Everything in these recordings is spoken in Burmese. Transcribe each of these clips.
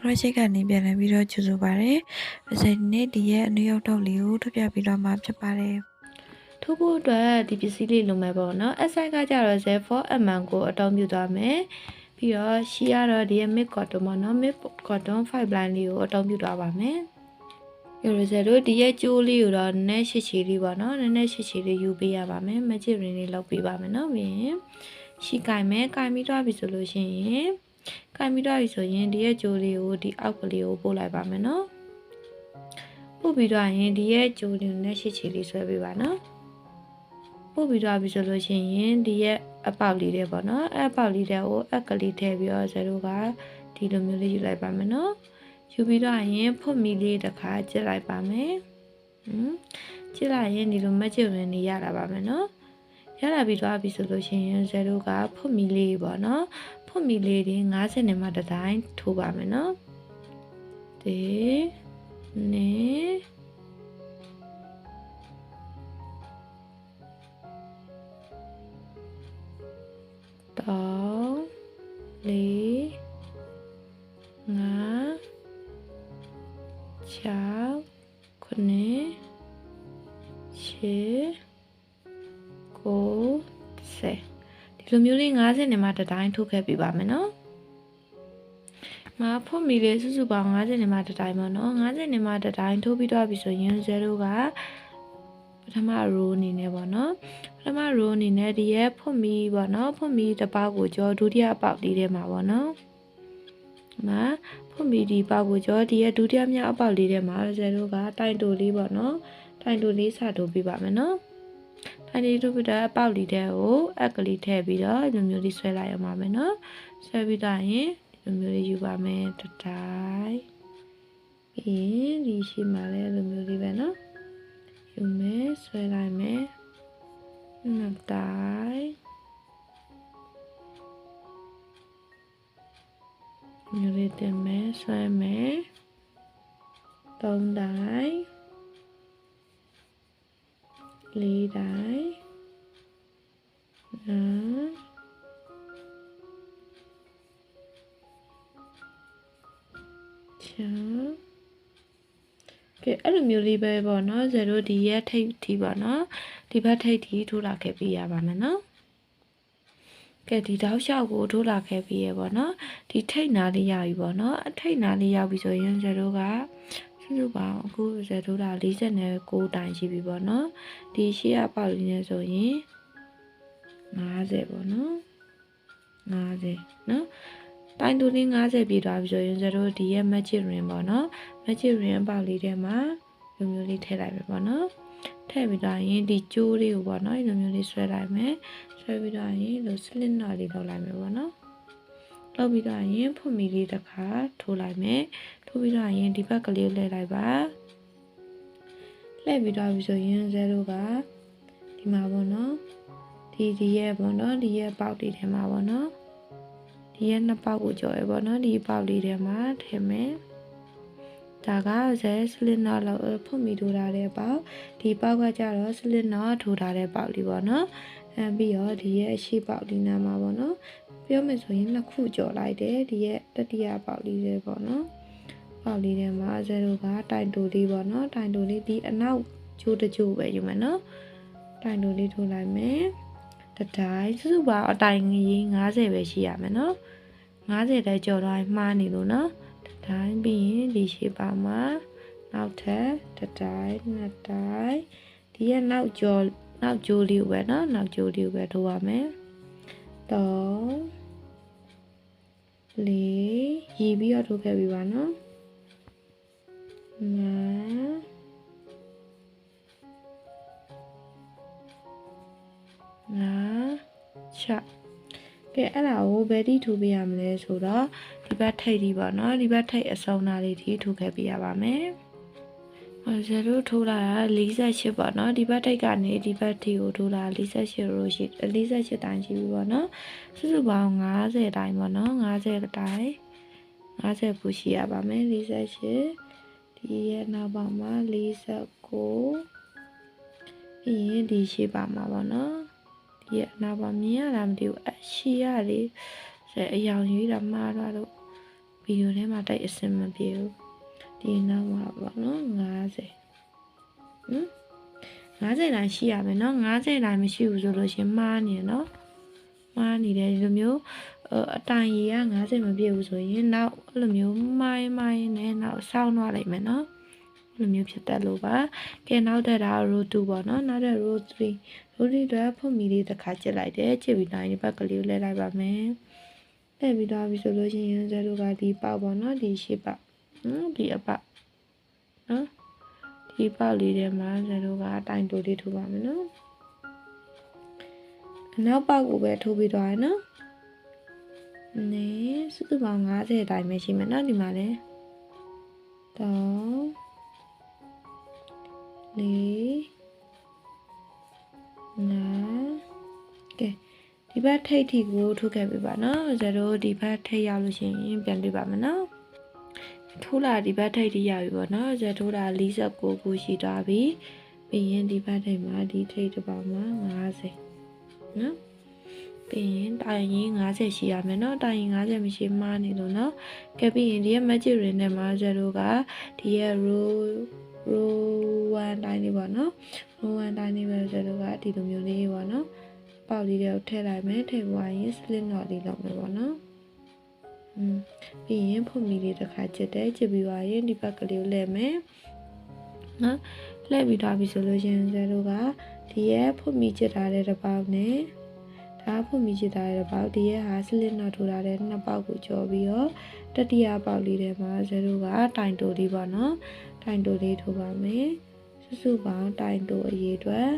crochet ကနေပြန်လည်ပြီးတော့ကြိုဆိုပါရစေ။ဒီနေ့ဒီရဲ့အနည်းရောက်တော့လေးကိုထုတ်ပြပြီးတော့မှဖြစ်ပါတယ်။ထို့ဖို့အတွက်ဒီပစ္စည်းလေးလိုမယ်ပေါ့နော်။ SI ကကြတော့ Z4mm ကိုအသုံးပြုသွားမယ်။ပြီးတော့ရှီကတော့ဒီရဲ့ mid cotton ပေါ့နော်။ mid cotton 5 line လေးကိုအသုံးပြုသွားပါမယ်။ပြီးတော့တို့ဒီရဲ့ကျိုးလေးကိုတော့နည်းနည်းရှည်ရှည်လေးပေါ့နော်။နည်းနည်းရှည်ရှည်လေးယူပေးရပါမယ်။ magic ring လေးလောက်ပေးပါမယ်နော်။ပြီးရင်ရှီကင်မယ်။ကင်ပြီးသွားပြီဆိုလို့ရှိရင်ကင်ပြီးတော့ပြီဆိုရင်ဒီရဲ့ကြိုးလေးကိုဒီအောက်ကလေးကိုပို့လိုက်ပါမယ်နော်ပို့ပြီးတော့ရင်ဒီရဲ့ကြိုးလေးနဲ့ရှစ်ချီလေးဆွဲပေးပါနော်ပို့ပြီးတော့ပြီဆိုလို့ရှိရင်ဒီရဲ့အပေါက်လေးတွေပေါ့နော်အပေါက်လေးတွေကိုအက်ကလေးထည့်ပြီးတော့ဇတို့ကဒီလိုမျိုးလေးယူလိုက်ပါမယ်နော်ယူပြီးတော့ရင်ဖွတ်မီလေးတစ်ခါကျစ်လိုက်ပါမယ်ကျစ်လိုက်ရင်ဒီလိုမက်ဂျစ်ဝင်နေရတာပါမယ်နော်ရလာပြီးသွားပြီဆိုလို့ရှိရင်ဇတို့ကဖွတ်မီလေးပေါ့နော်ဖွတ်မီလေးတွေ90နဲ့မှတစ်တိုင်းထိုးပါမယ်နော်ဒီနေတော့လေးငါ6 9 10ဒီလိုမျိုးလေး90နဲ့မှတစ်တိုင်းထိုးခဲ့ပြပါမယ်နော်မဖွတ်မီလေးစုစုပေါင်း90နဲ့မှတစ်တိုင်းပေါ့နော်90နဲ့မှတစ်တိုင်းထိုးပြီးတော့ပြီဆိုရင်0ကပထမ row အနေနဲ့ပေါ့နော်ပထမ row အနေနဲ့ဒီရဲ့ဖွတ်မီပေါ့နော်ဖွတ်မီတစ်ပေါက်ကိုကြောဒုတိယပေါက်လေးထဲမှာပေါ့နော်မဖွတ်မီဒီပေါက်ကိုကြောဒီရဲ့ဒုတိယမြောက်အပေါက်လေးထဲမှာ0ကတိုင်တိုလေးပေါ့နော်တိုင်တိုလေးစထိုးပြပါမယ်နော်တိုင်တိုလေးထိုးပြီးတော့အပေါက်လေးတွေကိုအက်ကလေးထည့်ပြီးတော့ဒီလိုမျိုးလေးဆွဲလိုက်ရမှာမယ်နော်ဆွဲပြီးတော့ရင်ဒီလိုမျိုးလေးယူပါမယ်တစ်တိုင်းပြီးရင်ဒီရှိမှလည်းဒီလိုမျိုးလေးပဲနော်ယူမယ်ဆွဲလိုက်မယ်နှစ်တိုင်းမျိုးလေးတင်မယ်ဆွဲမယ်သုံးတိုင်းလေးတိုင်းကဲအဲ့လိုမျိုးလေးပဲပေါ့နော်0ဒီရဲ့ထိပ်ထီပေါ့နော်ဒီဘက်ထိပ်ထီထိုးလာခဲ့ပြရပါမယ်နော်ကဲဒီတောက်လျှောက်ကိုထိုးလာခဲ့ပြရပေါ့နော်ဒီထိပ်နာလေးရပြီပေါ့နော်အထိပ်နာလေးရောက်ပြီဆိုရင်0ကစုစုပေါင်းအခု0တာ49တိုင်ရှိပြီပေါ့နော်ဒီရှေ့အပေါက်လေးနဲ့ဆိုရင်50ပေါ့နော်50နော်တိုင်တူလေး50ပြည့်သွားပြီဆိုရင်0ဒီရဲ့ magic ring ပေါ့နော် magic ring ပေါက်လေးထဲမှာဒီမျိုးလေးထည့်လိုက်မယ်ပေါ့နော်ထည့်ပြီးတော့ရင်ဒီကျိုးလေးကိုပေါ့နော်ဒီလိုမျိုးလေးဆွဲလိုက်မယ်ဆွဲပြီးတော့ရင်လို့ slit knot လေးလုပ်လိုက်မယ်ပေါ့နော်လုပ်ပြီးတော့ရင်ဖွတ်မီလေးတစ်ခါထိုးလိုက်မယ်ထိုးပြီးတော့ရင်ဒီဘက်ကလေးကိုလှည့်လိုက်ပါလှည့်ပြီးတော့ပြီဆိုရင်0ကဒီမှာပေါ့နော်ဒီရဲ့ပေါ့နော်ဒီရဲ့ပေါက်လေးထဲမှာပေါ့နော်ဒီရဲ့နှစ်ပေါက်ကိုကြော်ရပေါ့နော်ဒီပေါက်လေးထဲမှာထည့်မယ်ဒါကslit knot လောက်ဖွတ်မီထိုးထားတဲ့ပေါက်ဒီပေါက်ကကြတော့ slit knot ထိုးထားတဲ့ပေါက်လေးပေါ့နော်ပြီးတော့ဒီရဲ့အရှိပေါက်ဒီနာမှာပေါ့နော်ပြောမယ်ဆိုရင်နှစ်ခုကြော်လိုက်တယ်ဒီရဲ့တတိယပေါက်လေးတွေပေါ့နော်ပေါက်လေးထဲမှာ0ကတိုင်တိုလေးပေါ့နော်တိုင်တိုလေးဒီအနောက်ကျိုးတကျိုးပဲယူမယ်နော်တိုင်တိုလေးထိုးလိုက်မယ်တတိုင်းစုစုပေါင်းအတိုင်ကြီး50ပဲရှိရမယ်နော်50တည်းကြော်တော့မှားနေလို့နော်တတိုင်းပြီးရင်ဒီရှေ့ပါမှာနောက်ထပ်တတိုင်းနှစ်တိုင်းဒီရဲ့နောက်ကျိုးလေးပဲနော်နောက်ကျိုးလေးပဲထိုးရမယ်3 4ရီပြီးတော့ထိုးခဲ့ပြီပါနော်6ကဲအဲ့ဒါကိုဘယ်ထိထိုးပေးရမလဲဆိုတော့ဒီဘက်ထိပ်ဒီပေါ့နော်ဒီဘက်ထိပ်အစုံသားလေးထိထိုးခဲ့ပေးရပါမယ်0ထိုးလာတာ48ပေါ့နော်ဒီဘက်ထိပ်ကနေဒီဘက်ထိကိုထိုးလာ48ရိုးရှိ48တိုင်းရှိပြီပေါ့နော်စုစုပေါင်း50တိုင်းပေါ့နော်50တိုင်း50ခုရှိရပါမယ်48ဒီရဲ့နောက်ပါမှာ49ပြီးရင်ဒီရှိပါမှာပေါ့နော်ဒီရဲ့နောက်ပါမြင်ရလားမသိဘူးအရှိရလေအယောင်ရွေးတာမှားတော့ ဗီဒီယိုထဲမှာတိုက်အဆင်မပြေဘူးဒီနောက်မှာပေါ့နော်5050တိုင်းရှိရမယ်နော်50တိုင်းမရှိဘူးဆိုလို့ရှင်မှားနေနော်မှားနေတယ်ဒီလိုမျိုးအတိုင်ကြီးက50မပြည့်ဘူးဆိုရင်နောက်အဲ့လိုမျိုးမိုင်းနဲ့နောက်ဆောင်းသွားလိုက်မယ်နော်အဲ့လိုမျိုးဖြစ်တတ်လို့ပါကဲနောက်တက်တာ row 2ပေါ့နော်နောက်တက် row 3 row 3တော့ဖုတ်မီလေးတစ်ခါကျစ်လိုက်တယ်ကျစ်ပြီးတိုင်းဒီဘက်ကလေးကိုလဲလိုက်ပါမယ်လဲပြီးသွားပြီဆိုလို့ရှိရင်ဇာတို့ကဒီပေါက်ပေါ့နော်ဒီရှေ့ပေါက်ဒီအပေါက်နော်ဒီပေါက်လေးထဲမှာဇာတို့ကတိုင်တိုလေးထိုးပါမယ်နော်နောက်ပေါက်ကိုပဲထိုးပြီးသွားရနော်နေစုစုပေါင်း50အတိုင်းပဲရှိမယ်နော်ဒီမှာလဲ3 4 5ကဲဒီဘက်ထိပ်ထိကိုထိုးခဲ့ပြီပါနော်ဇာတို့ဒီဘက်ထိပ်ရောက်လို့ရှိရင်ပြန်ပြပါမယ်နော်ထိုးလာဒီဘက်ထိပ်ထိရောက်ပြီပေါ့နော်ဇာထိုးတာ49ခုရှိသွားပြီပြီးရင်ဒီဘက်ထိပ်မှာဒီထိပ်တစ်ပေါက်မှာ50နော်ပြီးရင်တိုင်ရင်50ရှိရမယ်နော်တိုင်ရင်50မရှိမှားနေလို့နော်ကဲပြီးရင်ဒီရဲ့ magic ring နဲ့မှာ0ကဒီရဲ့ row 1တိုင်းလေးပေါ့နော် row 1တိုင်းလေးပဲ0ကဒီလိုမျိုးလေးပေါ့နော်ပေါက်လေးတွေကိုထည့်လိုက်မယ်ထည့်သွားရင် split knot လေးလုပ်မယ်ပေါ့နော်ပြီးရင်ဖုတ်မီလေးတစ်ခါကျစ်တယ်ကျစ်ပြီးသွားရင်ဒီဘက်ကလေးကိုလှည့်မယ်နော်လှည့်ပြီးသွားပြီဆိုလို့ရှိရင်0ကဒီရဲ့ဖုတ်မီကျစ်ထားတဲ့တစ်ပေါက်နဲ့ဒါဖုတ်မီချစ်ထားတဲ့ပေါက်ဒီရဲ့ဟာစလစ်နော်ထိုးထားတဲ့နှစ်ပေါက်ကိုကြော်ပြီးတော့တတိယပေါက်လေးထဲမှာ0ကတိုင်တိုလေးပေါ့နော်တိုင်တိုလေးထိုးပါမယ်စုစုပေါင်းတိုင်တိုအရေးအတွက်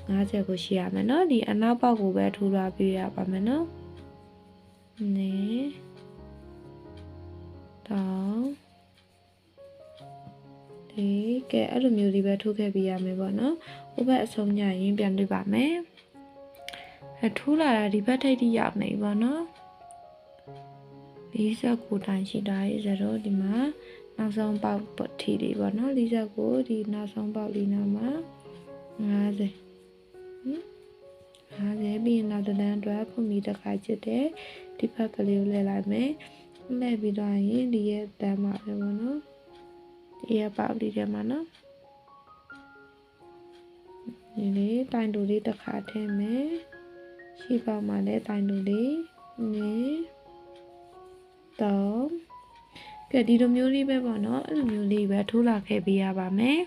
50ကိုရှိရမယ်နော်ဒီအနောက်ပေါက်ကိုပဲထိုးထားပြရပါမယ်နော်နေတောင်းဒီကဲအဲ့လိုမျိုးလေးပဲထိုးခဲ့ပြရမယ်ပေါ့နော်ဥပ္ပအဆုံးညရင်ပြန်တွေ့ပါမယ်ထိုးလာတာဒီဘက်ထိပ်ထိရောက်နေပါနော်49တိုင်ရှိတာရေ0ဒီမှာနောက်ဆုံးပေါက်ပတ်ထီလေးပေါ့နော်49ဒီနောက်ဆုံးပေါက်လေးနာမှာ50ပြီးရင်နောက်တန်းအတွက်ဖုန်မီတစ်ခါချစ်တယ်ဒီဘက်ကလေးကိုလဲလိုက်မယ်လဲပြီးတော့ရင်ဒီရဲ့တန်းမှာပဲပေါ့နော်ဒီရဲ့ပေါက်လေးထဲမှာနော်ဒီလေးတိုင်တူလေးတစ်ခါထည့်မယ်ရှိပေါက်မှာလဲတိုင်တူလေးနေတော့ကဲဒီလိုမျိုးလေးပဲပေါ့နော်အဲ့လိုမျိုးလေးပဲထိုးလာခဲ့ပေးရပါမယ်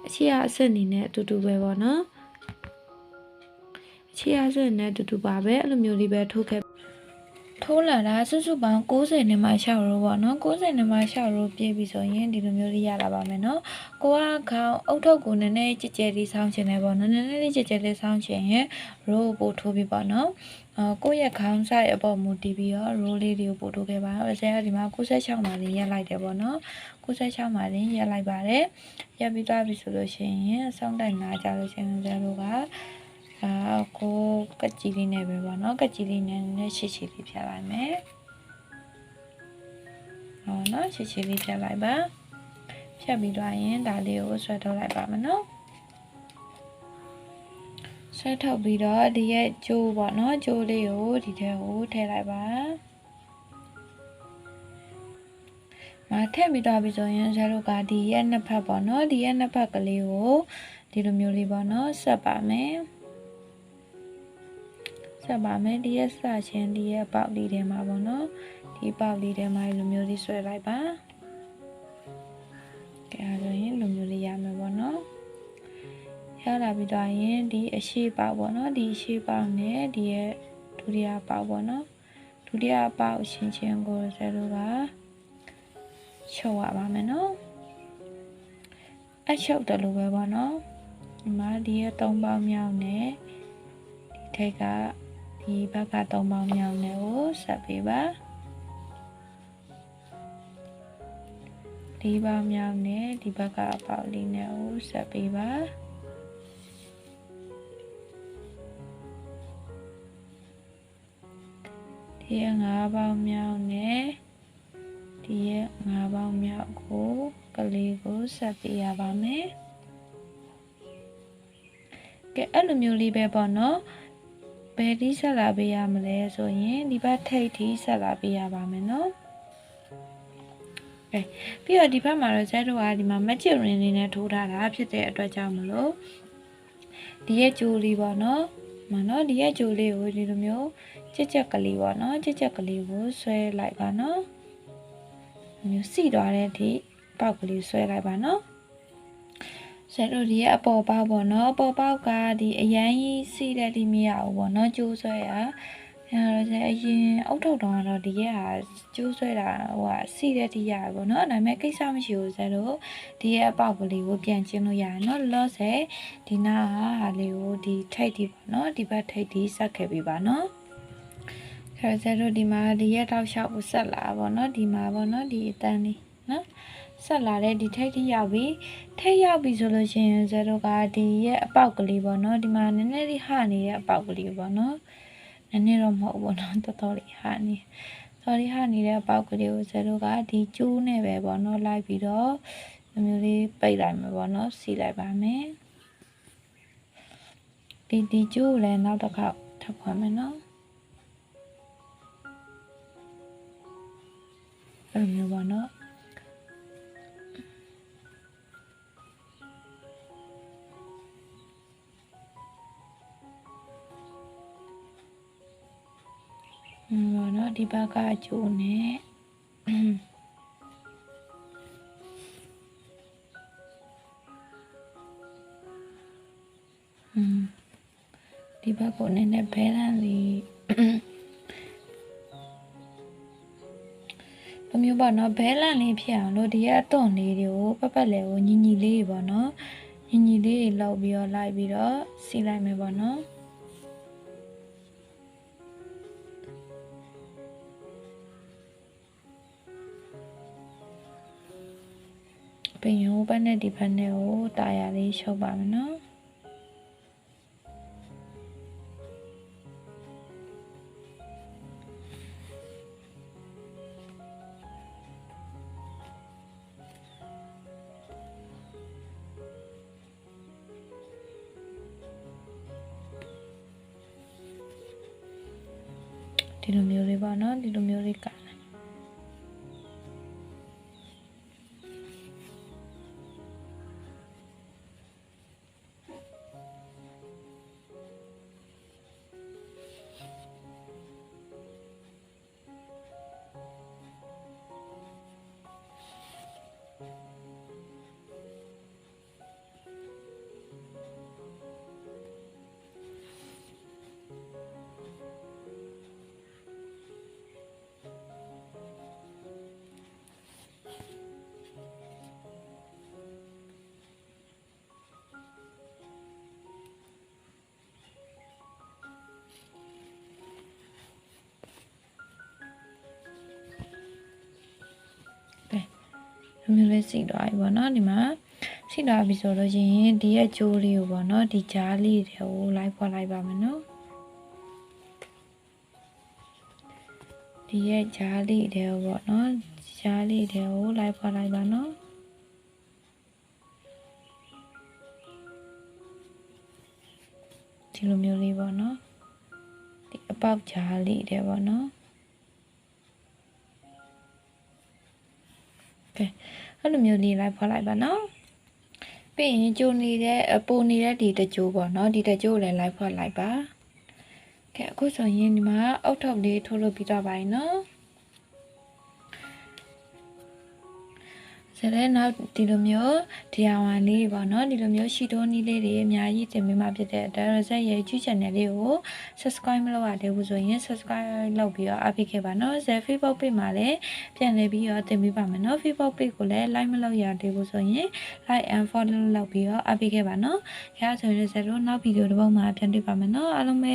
အခြေအဆက်အနေနဲ့အတူတူပဲပေါ့နော်အခြေအဆက်နဲ့အတူတူပါပဲအဲ့လိုမျိုးလေးပဲထိုးခဲ့ထိုးလာတာစုစုပေါင်း60နဲ့မှ6ရိုးပေါ့နော်60နဲ့မှ6ရိုးပြည့်ပြီဆိုရင်ဒီလိုမျိုးလေးရလာပါမယ်နော်ကိုကခေါင်းအုတ်ထုပ်ကိုနည်းနည်းကြည်ကြဲလေးဆောင်းချင်တယ်ပေါ့နော်နည်းနည်းလေးကြည်ကြဲလေးဆောင်းချင်ရင်ရိုးပို့ထိုးပြီးပေါ့နော်ကိုယ့်ရဲ့ခေါင်းဆိုင်အပေါ်မူတည်ပြီးတော့ရိုးလေးတွေကိုပို့ထိုးခဲ့ပါတော့ဆရာဒီမှာ96မှာလေးရက်လိုက်တယ်ပေါ့နော်96မှာလေးရက်လိုက်ပါတယ်ရက်ပြီးသွားပြီဆိုလို့ရှိရင်ဆောင်းတိုင်နာကြလို့ရှိရင်ဆရာတို့ကကိုကက်ကြီးလေးနဲ့ပဲပေါ့နော်ကက်ကြီးလေးနဲ့ရှည်ရှည်လေးဖြတ်လိုက်မယ်ဟောနော်ရှည်ရှည်လေးဖြတ်လိုက်ပါဖြတ်ပြီးတော့ရင်ဒါလေးကိုဆွဲထုတ်လိုက်ပါမယ်နော်ဆွဲထုတ်ပြီးတော့ဒီရဲ့ကျိုးပေါ့နော်ကျိုးလေးကိုဒီထဲကိုထည့်လိုက်ပါထည့်ပြီးတော့ပြီဆိုရင်ကျတို့ကဒီရဲ့နှစ်ဖက်ပေါ့နော်ဒီရဲ့နှစ်ဖက်ကလေးကိုဒီလိုမျိုးလေးပေါ့နော်ဆက်ပါမယ်ဆက်ပါမယ်ဒီရဲ့စချင်းဒီရဲ့ပေါက်လေးထဲမှာပေါ့နော်ဒီပေါက်လေးထဲမှာလိုမျိုးလေးဆွဲလိုက်ပါကဲဆိုရင်လိုမျိုးလေးရမယ်ပေါ့နော်ရလာပြီးတော့ရင်ဒီအရှိပေါက်ပေါ့နော်ဒီအရှိပေါက်နဲ့ဒီရဲ့ဒုတိယပေါက်ပေါ့နော်ဒုတိယပေါက်ချင်းချင်းကိုဆယ်တို့ကချုပ်ရပါမယ်နော်အချုပ်တယ်လို့ပဲပေါ့နော်ဒီမှာဒီရဲ့3ပေါက်မြောက်နဲ့ဒီထိတ်ကဒီဘက်က3ပေါက်မြောက်နဲ့ကိုဆက်ပေးပါဒီပေါက်မြောက်နဲ့ဒီဘက်ကအပေါက်လေးနဲ့ကိုဆက်ပေးပါဒီရဲ့5ပေါက်မြောက်နဲ့ဒီရဲ့5ပေါက်မြောက်ကိုကလေးကိုဆက်ပေးရပါမယ်ကဲအဲ့လိုမျိုးလေးပဲပေါ့နော်ဘယ်ဒီဆက်လာပေးရမလဲဆိုရင်ဒီဘက်ထိပ်ထိဆက်လာပေးရပါမယ်နော် ပြီးတော့ဒီဘက်မှာတော့ဇက်တို့ကဒီမှာမက်ဂျစ်ရင်းလေးနဲ့ထိုးထားတာဖြစ်တဲ့အတွက်ကြောင့်မလို့ဒီရဲ့ကြိုးလေးပေါ့နော်မနော်ဒီရဲ့ကြိုးလေးကိုဒီလိုမျိုးကြက်ကြက်ကလေးပေါ့နော်ကြက်ကြက်ကလေးကိုဆွဲလိုက်ပါနော်မျိုးစီသွားတဲ့အထိပေါက်ကလေးဆွဲလိုက်ပါနော်ဇက်တို့ဒီရဲ့အပေါ်ပေါက်ပေါ့နော်အပေါ်ပေါက်ကဒီအရန်ကြီးစီတဲ့ဒီမရဘူးပေါ့နော်ကြိုးဆွဲရအဲ့တော့အရင်အုတ်ထုတ်တောင်တော့ဒီရဲ့ဟာကျိုးဆွဲတာဟိုဟာစီတဲ့တိရပေါ့နော်ဒါပေမဲ့ကိစ္စမရှိဘူးဇက်တို့ဒီရဲ့အပေါက်ကလေးကိုပြန်ကျင်းလို့ရတယ်နော်လောဆယ်ဒီနာဟာလေးကိုဒီထိတ်ဒီပေါ့နော်ဒီဘက်ထိတ်ဒီဆက်ခဲ့ပြီပါနော်အဲ့ဇက်တို့ဒီမှာဒီရဲ့တောက်လျှောက်ကိုဆက်လာပေါ့နော်ဒီမှာပေါ့နော်ဒီအတန်းလေးနော်ဆက်လာတဲ့ဒီထိတ်ထိရောက်ပြီထိတ်ရောက်ပြီဆိုလို့ရှိရင်ဇက်တို့ကဒီရဲ့အပေါက်ကလေးပေါ့နော်ဒီမှာနည်းနည်းလေးဟနေတဲ့အပေါက်ကလေးပေါ့နော်နည်းနည်းတော့မဟုတ်ဘူးနော်တော်တော်လေးဟာနေတော်လေးဟာနေတဲ့အပေါက်ကလေးကိုဇက်တို့ကဒီကျိုးနဲ့ပဲပေါ့နော်လိုက်ပြီးတော့မျိုးလေးပိတ်လိုက်မယ်ပေါ့နော်စီလိုက်ပါမယ်ဒီကျိုးကိုလည်းနောက်တစ်ခါထပ်ခွာမယ်နော်အဲ့လိုမျိုးပေါ့နော်ဘောနော်ဒီဘက်ကကျိုးနဲ့ဒီဘက်ကိုနည်းနည်းဘဲလန်းလေးလိုမျိုးပေါ့နော်ဘဲလန်းလေးဖြစ်အောင်လို့ဒီရဲ့အသွန်လေးတွေကိုပတ်ပတ်လေးကိုညီညီလေးပေါ့နော်ညီညီလေးတွေလောက်ပြီးတော့လိုက်ပြီးတော့စီလိုက်မယ်ပေါ့နော်ပင်ရိုးဘက်နဲ့ဒီဘက်နဲ့ကိုတာယာလေးရှုပ်ပါမယ်နော်ဒီလိုမျိုးလေးပေါ့နော်ဒီလိုမျိုးလေးကမျိုးလေးစီသွားပြီပေါ့နော်ဒီမှာစီသွားပြီဆိုလို့ရှိရင်ဒီရဲ့ကြိုးလေးကိုပေါ့နော်ဒီကြားလေးတွေကိုလိုက်ဖွက်လိုက်ပါမယ်နော်ဒီရဲ့ကြားလေးတွေကိုပေါ့နော်ကြားလေးတွေကိုလိုက်ဖွက်လိုက်ပါနော်ဒီလိုမျိုးလေးပေါ့နော်ဒီအပေါက်ကြားလေးတွေပေါ့နော်အဲ့လိုမျိုးလေးလိုက်ဖွက်လိုက်ပါနော်ပြီးရင်ကျိုးနေတဲ့ပိုနေတဲ့ဒီတကြိုးပေါ့နော်ဒီတကြိုးကိုလည်းလိုက်ဖွက်လိုက်ပါကဲအခုဆိုရင်ဒီမှာအုတ်ထုပ်လေးထိုးလို့ပြီးတော့ပါပြီနော်ဆိုတော့နောက်ဒီလိုမျိုးဒီအဝါလေးပေါ့နော်ဒီလိုမျိုးရှီတိုးနီးလေးတွေအများကြီးတင်ပေးမှဖြစ်တဲ့အတွက်Rezelရဲ့ YouTube channel လေးကို subscribe မလုပ်ရသေးဘူးဆိုရင် subscribe လုပ်ပြီးတော့အားပေးခဲ့ပါနော်Rezel Facebook page မှာလည်းပြန်လည်ပြီးတော့တင်ပေးပါမယ်နော် Facebook page ကိုလည်း like မလုပ်ရသေးဘူးဆိုရင် like and follow လုပ်ပြီးတော့အားပေးခဲ့ပါနော်။ဒါဆိုရင်Rezelတို့နောက်ဗီဒီယိုတစ်ပုဒ်မှာပြန်တွေ့ပါမယ်နော်အားလုံးပဲ